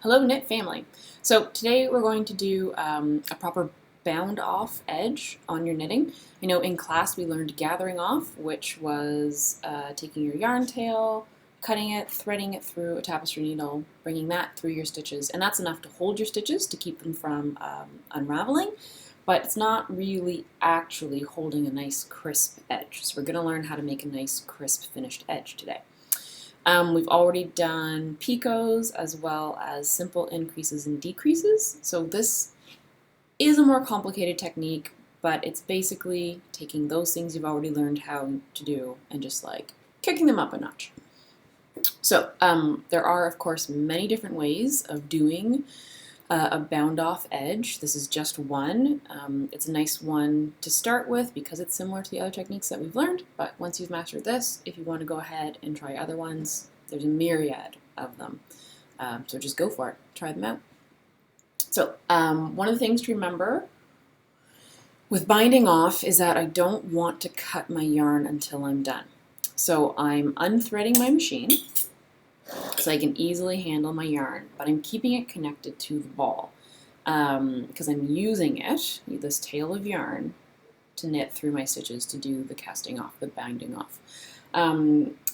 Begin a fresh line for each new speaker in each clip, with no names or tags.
Hello knit family. So today we're going to do a proper bound off edge on your knitting. I know in class we learned gathering off, which was taking your yarn tail, cutting it, threading it through a tapestry needle, bringing that through your stitches, and that's enough to hold your stitches to keep them from unraveling, but it's not really actually holding a nice crisp edge. So we're going to learn how to make a nice crisp finished edge today. We've already done picots as well as simple increases and decreases. So this is a more complicated technique, but it's basically taking those things you've already learned how to do and just like kicking them up a notch. So there are, of course, many different ways of doing a bound off edge. This is just one. It's a nice one to start with because it's similar to the other techniques that we've learned, but once you've mastered this, if you want to go ahead and try other ones, there's a myriad of them. So just go for it. Try them out. So one of the things to remember with binding off is that I don't want to cut my yarn until I'm done. So I'm unthreading my machine so I can easily handle my yarn, but I'm keeping it connected to the ball because I'm using it, this tail of yarn, to knit through my stitches to do the casting off, the binding off.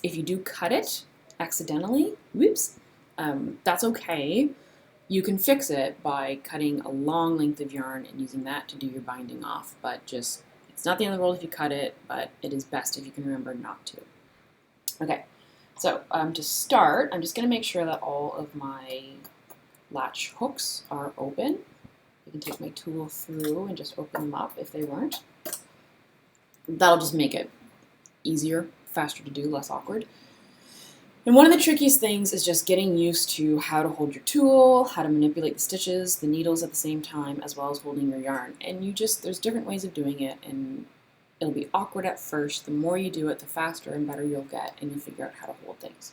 If you do cut it accidentally, whoops, that's okay. You can fix it by cutting a long length of yarn and using that to do your binding off, but just, it's not the end of the world if you cut it, but it is best if you can remember not to. Okay. So to start, I'm just going to make sure that all of my latch hooks are open. You can take my tool through and just open them up if they weren't. That'll just make it easier, faster to do, less awkward. And one of the trickiest things is just getting used to how to hold your tool, how to manipulate the stitches, the needles at the same time, as well as holding your yarn. And there's different ways of doing it, and it'll be awkward at first. The more you do it, the faster and better you'll get, and you'll figure out how to hold things.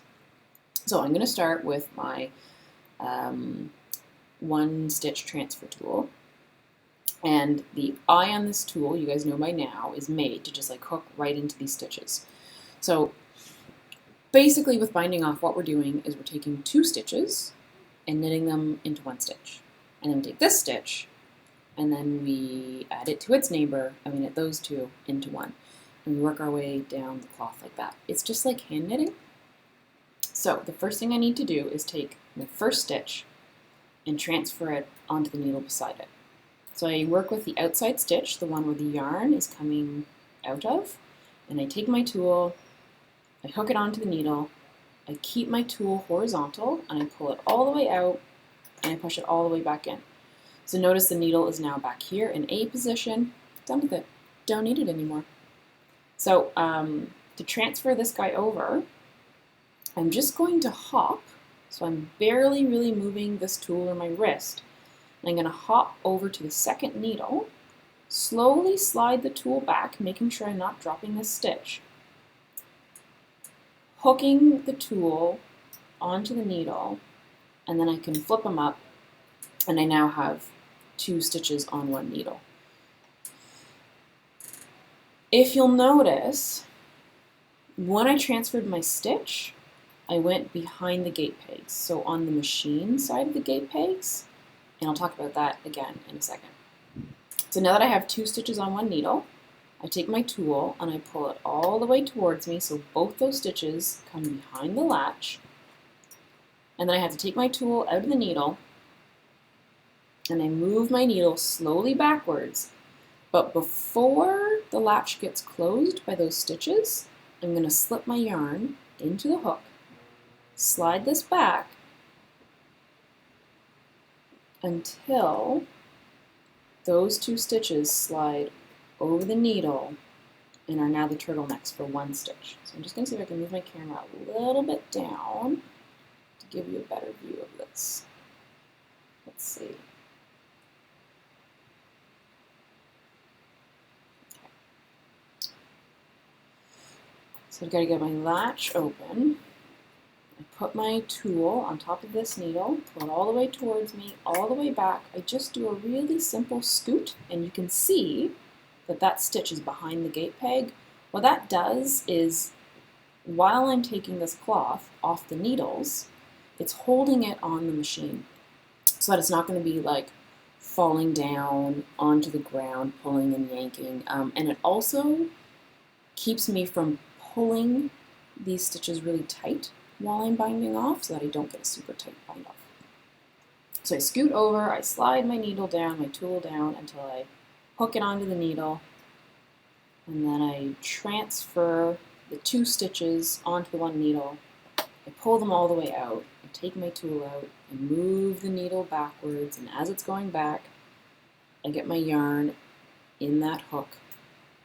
So I'm going to start with my one stitch transfer tool. And the eye on this tool, you guys know by now, is made to just like hook right into these stitches. So basically with binding off, what we're doing is we're taking two stitches and knitting them into one stitch. And then we take this stitch and then we add it to its neighbor, and we knit those two into one. And we work our way down the cloth like that. It's just like hand knitting. So the first thing I need to do is take the first stitch and transfer it onto the needle beside it. So I work with the outside stitch, the one where the yarn is coming out of, and I take my tool, I hook it onto the needle, I keep my tool horizontal, and I pull it all the way out, and I push it all the way back in. So notice the needle is now back here in A position. Done with it. Don't need it anymore. So to transfer this guy over, I'm just going to hop. So I'm barely really moving this tool or my wrist. And I'm going to hop over to the second needle, slowly slide the tool back, making sure I'm not dropping this stitch, hooking the tool onto the needle, and then I can flip them up, and I now have two stitches on one needle. If you'll notice, when I transferred my stitch, I went behind the gate pegs, so on the machine side of the gate pegs, and I'll talk about that again in a second. So now that I have two stitches on one needle, I take my tool and I pull it all the way towards me so both those stitches come behind the latch, and then I have to take my tool out of the needle and I move my needle slowly backwards, but before the latch gets closed by those stitches, I'm going to slip my yarn into the hook, slide this back until those two stitches slide over the needle and are now the turtlenecks for one stitch. So I'm just going to see if I can move my camera a little bit down to give you a better view of this. Let's see. So I've got to get my latch open. I put my tool on top of this needle, pull it all the way towards me, all the way back. I just do a really simple scoot, and you can see that that stitch is behind the gate peg. What that does is, while I'm taking this cloth off the needles, it's holding it on the machine. so that it's not going to be like falling down onto the ground, pulling and yanking. And it also keeps me from pulling these stitches really tight while I'm binding off so that I don't get a super tight bind off. So I scoot over, I slide my needle down, my tool down until I hook it onto the needle, and then I transfer the 2 stitches onto the 1 needle. I pull them all the way out, I take my tool out, and move the needle backwards, and as it's going back, I get my yarn in that hook.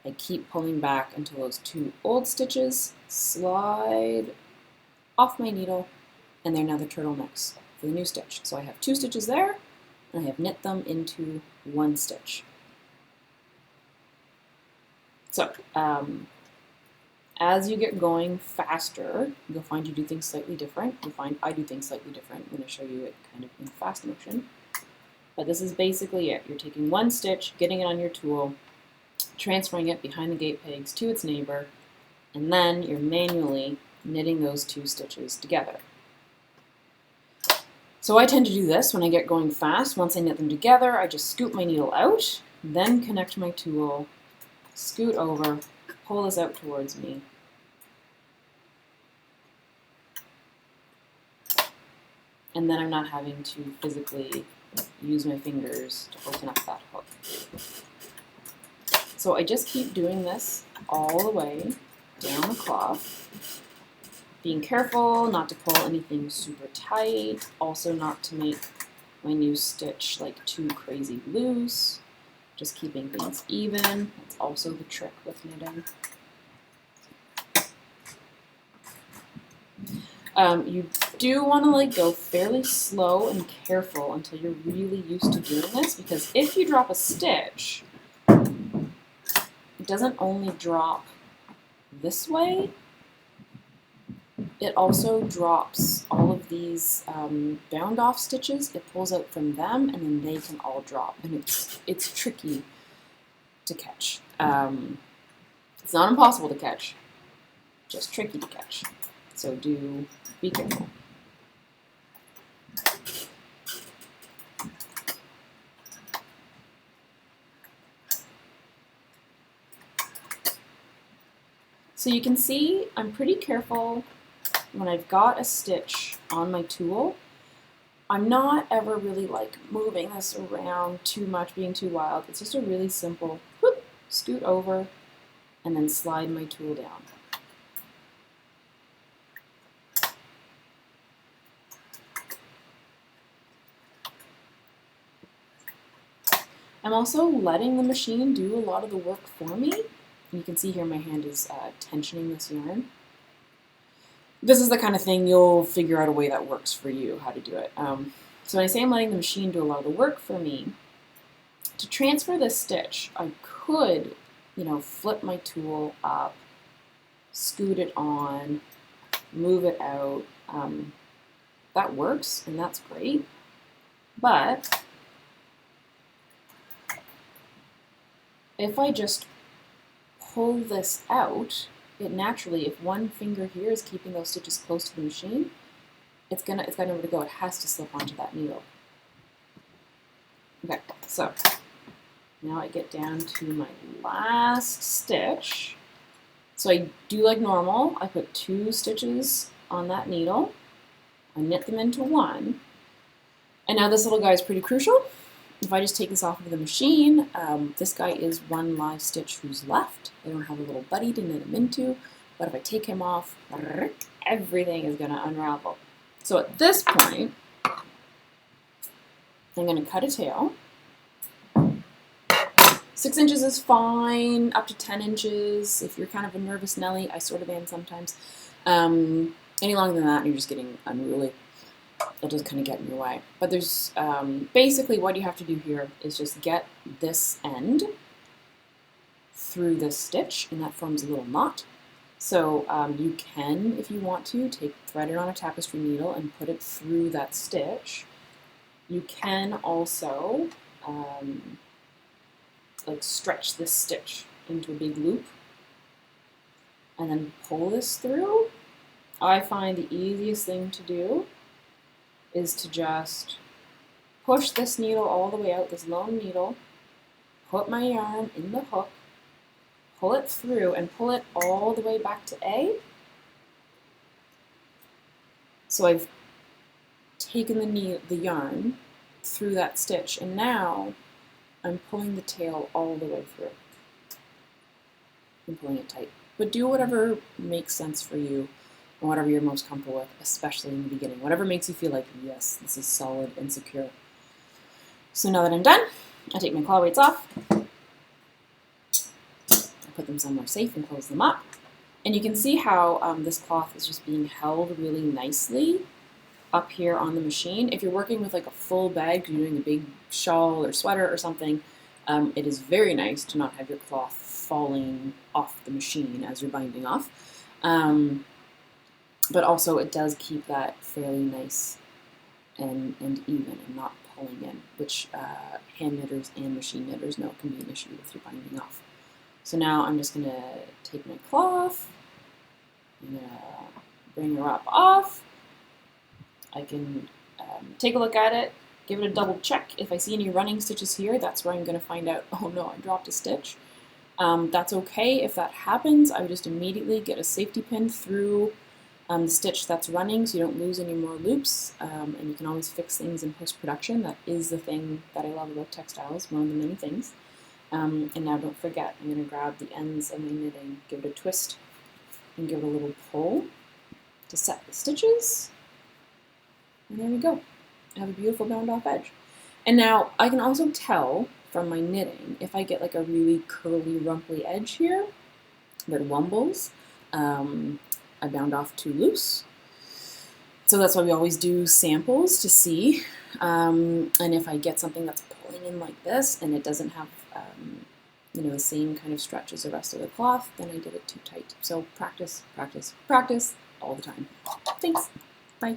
I keep pulling back until those 2 old stitches slide off my needle, and they're now the turtlenecks for the new stitch. So I have 2 stitches there, and I have knit them into 1 stitch. So as you get going faster, you'll find you do things slightly different. You'll find I do things slightly different. I'm going to show you it kind of in fast motion. But this is basically it. You're taking 1 stitch, getting it on your tool, transferring it behind the gate pegs to its neighbor, and then you're manually knitting those 2 stitches together. So I tend to do this when I get going fast. Once I knit them together, I just scoop my needle out, then connect my tool, scoot over, pull this out towards me, and then I'm not having to physically use my fingers to open up that hook. So I just keep doing this all the way down the cloth, being careful not to pull anything super tight, also not to make my new stitch like too crazy loose, just keeping things even. That's also the trick with knitting. You do want to like go fairly slow and careful until you're really used to doing this, because if you drop a stitch, it doesn't only drop this way, it also drops all of these bound off stitches. It pulls out from them, and then they can all drop, and it's tricky to catch. It's not impossible to catch, just tricky to catch. So do be careful. So you can see I'm pretty careful when I've got a stitch on my tool. I'm not ever really like moving this around too much, being too wild. It's just a really simple whoop, scoot over, and then slide my tool down. I'm also letting the machine do a lot of the work for me. You can see here my hand is tensioning this yarn. This is the kind of thing you'll figure out a way that works for you, how to do it. So when I say I'm letting the machine do a lot of the work for me, to transfer this stitch, I could, flip my tool up, scoot it on, move it out. That works, and that's great. But if I just pull this out, it naturally, if one finger here is keeping those stitches close to the machine, it's got nowhere to go. It has to slip onto that needle. Okay, so now I get down to my last stitch. So I do like normal. I put 2 stitches on that needle. I knit them into 1. And now this little guy is pretty crucial. If I just take this off of the machine, this guy is 1 live stitch who's left. I don't have a little buddy to knit him into, but if I take him off, everything is going to unravel. So at this point, I'm going to cut a tail. 6 inches is fine, up to 10 inches. If you're kind of a nervous Nelly, I sort of am sometimes. Any longer than that, and you're just getting unruly. It'll just kind of get in your way. But there's basically what you have to do here is just get this end through this stitch, and that forms a little knot. So you can, if you want to, thread it on a tapestry needle and put it through that stitch. You can also like stretch this stitch into a big loop and then pull this through. I find the easiest thing to do is to just push this needle all the way out, this long needle, put my yarn in the hook, pull it through, and pull it all the way back to A. So I've taken the yarn through that stitch, and now I'm pulling the tail all the way through. I'm pulling it tight. But do whatever makes sense for you and whatever you're most comfortable with, especially in the beginning. Whatever makes you feel like, yes, this is solid and secure. So now that I'm done, I take my claw weights off. I put them somewhere safe and close them up. And you can see how this cloth is just being held really nicely up here on the machine. If you're working with like a full bag, you're doing a big shawl or sweater or something, it is very nice to not have your cloth falling off the machine as you're binding off. But also it does keep that fairly nice and even and not pulling in, which hand knitters and machine knitters know can be an issue with your binding off. So now I'm just going to take my cloth, I'm going to bring her up off. I can take a look at it, give it a double check. If I see any running stitches here, that's where I'm going to find out, oh no, I dropped a stitch. That's okay if that happens. I would just immediately get a safety pin through the stitch that's running so you don't lose any more loops, and you can always fix things in post-production. That is the thing that I love about textiles, one of the many things. And now don't forget, I'm going to grab the ends of my knitting, give it a twist, and give it a little pull to set the stitches. And there we go. I have a beautiful bound off edge. And now I can also tell from my knitting if I get like a really curly, rumply edge here that wumbles. I bound off too loose. So that's why we always do samples to see. And if I get something that's pulling in like this and it doesn't have the same kind of stretch as the rest of the cloth, then I did it too tight. So practice, practice, practice all the time. Thanks. Bye.